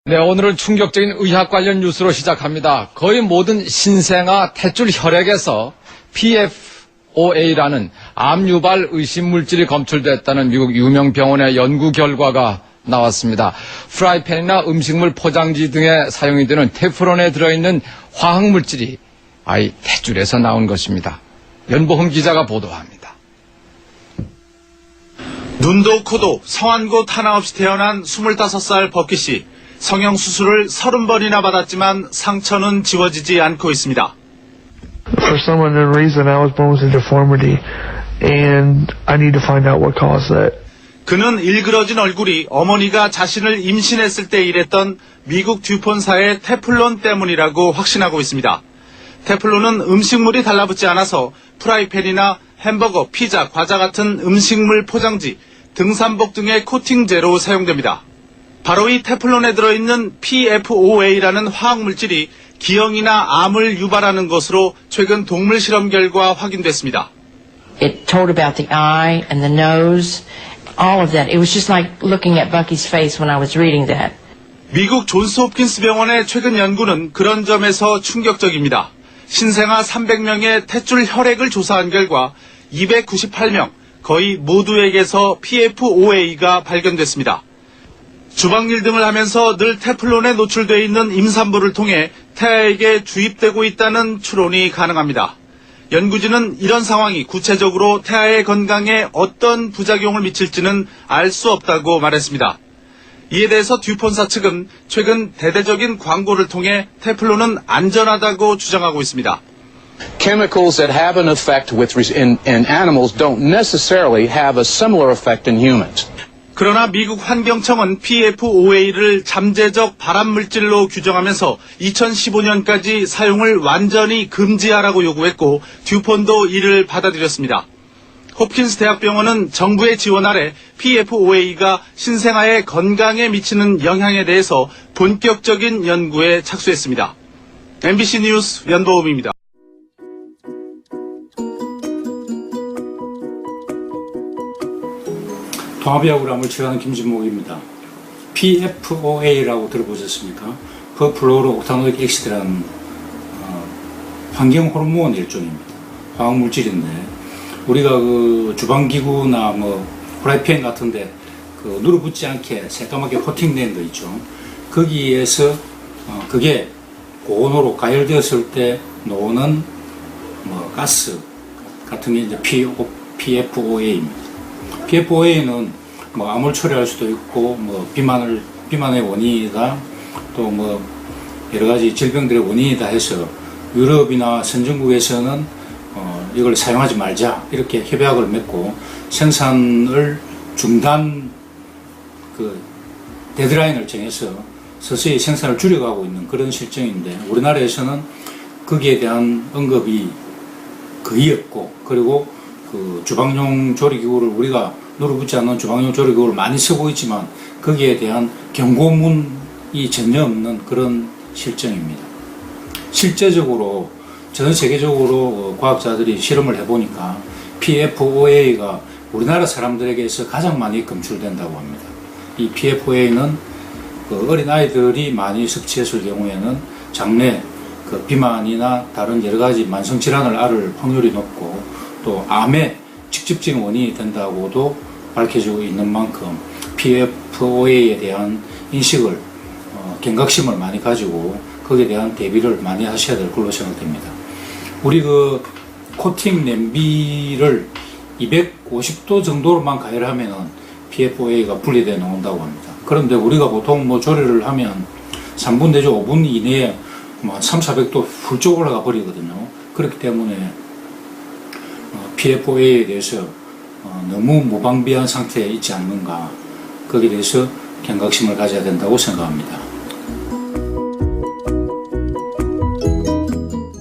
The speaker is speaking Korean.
네, 오늘은 충격적인 의학 관련 뉴스로 시작합니다. 거의 모든 신생아 탯줄 혈액에서 PFOA라는 암 유발 의심 물질이 검출됐다는 미국 유명 병원의 연구 결과가 나왔습니다. 프라이팬이나 음식물 포장지 등에 사용이 되는 테프론에 들어있는 화학 물질이 아이 탯줄에서 나온 것입니다. 연보흠 기자가 보도합니다. 눈도 코도 성한 곳 하나 없이 태어난 25살 버키 씨. 성형수술을 30번이나 받았지만 상처는 지워지지 않고 있습니다. For some unknown reason, I was born with a deformity, and I need to find out what caused that. 그는 일그러진 얼굴이 어머니가 자신을 임신했을 때 일했던 미국 듀폰사의 테플론 때문이라고 확신하고 있습니다. 테플론은 음식물이 달라붙지 않아서 프라이팬이나 햄버거, 피자, 과자 같은 음식물 포장지, 등산복 등의 코팅제로 사용됩니다. 바로 이 테플론에 들어있는 PFOA라는 화학물질이 기형이나 암을 유발하는 것으로 최근 동물 실험 결과 확인됐습니다. It told about the eye and the nose, all of that. It was just like looking at Bucky's face when I was reading that. 미국 존스 홉킨스 병원의 최근 연구는 그런 점에서 충격적입니다. 신생아 300명의 탯줄 혈액을 조사한 결과 298명, 거의 모두에게서 PFOA가 발견됐습니다. 주방일 등을 하면서 늘 테플론에 노출되어 있는 임산부를 통해 태아에게 주입되고 있다는 추론이 가능합니다. 연구진은 이런 상황이 구체적으로 태아의 건강에 어떤 부작용을 미칠지는 알 수 없다고 말했습니다. 이에 대해서 듀폰사 측은 최근 대대적인 광고를 통해 테플론은 안전하다고 주장하고 있습니다. Chemicals that have an effect in animals don't necessarily have a similar effect in humans. 그러나 미국 환경청은 PFOA를 잠재적 발암물질로 규정하면서 2015년까지 사용을 완전히 금지하라고 요구했고 듀폰도 이를 받아들였습니다. 홉킨스 대학병원은 정부의 지원 아래 PFOA가 신생아의 건강에 미치는 영향에 대해서 본격적인 연구에 착수했습니다. MBC 뉴스 연보음입니다. 통합의학으로 치료하는 김진목입니다. PFOA라고 들어보셨습니까? 퍼플로로 옥타노익 엑시드라는 환경 호르몬 일종입니다. 화학 물질인데 우리가 그 주방기구나 프라이팬 같은데 그 누르붙지 않게 새까맣게 코팅된 거 있죠. 거기에서 그게 고온으로 가열되었을 때 나오는 가스 같은 게 이제 PFOA입니다. PFOA는 암을 초래할 수도 있고 비만의 원인이다, 또 여러 가지 질병들의 원인이다 해서 유럽이나 선진국에서는 이걸 사용하지 말자 이렇게 협약을 맺고 생산을 중단 데드라인을 정해서 서서히 생산을 줄여가고 있는 그런 실정인데 우리나라에서는 거기에 대한 언급이 거의 없고 그리고 주방용 조리기구를 우리가 누르붙지 않는 주방용 조리기구를 많이 쓰고 있지만 거기에 대한 경고문이 전혀 없는 그런 실정입니다. 실제적으로 전 세계적으로 과학자들이 실험을 해보니까 PFOA가 우리나라 사람들에게서 가장 많이 검출된다고 합니다. 이 PFOA는 어린 아이들이 많이 섭취했을 경우에는 장래 비만이나 다른 여러 가지 만성 질환을 앓을 확률이 높고 또 암의 직접적인 원인이 된다고도 밝혀지고 있는 만큼 PFOA에 대한 인식을 경각심을 많이 가지고 거기에 대한 대비를 많이 하셔야 될 걸로 생각됩니다. 우리 코팅 냄비를 250도 정도로만 가열하면은 PFOA가 분리되어 나온다고 합니다. 그런데 우리가 보통 조리를 하면 3분 내지 5분 이내에 300~400도 훌쩍 올라가 버리거든요. 그렇기 때문에 PFOA에 대해서 너무 무방비한 상태에 있지 않는가, 거기에 대해서 경각심을 가져야 된다고 생각합니다.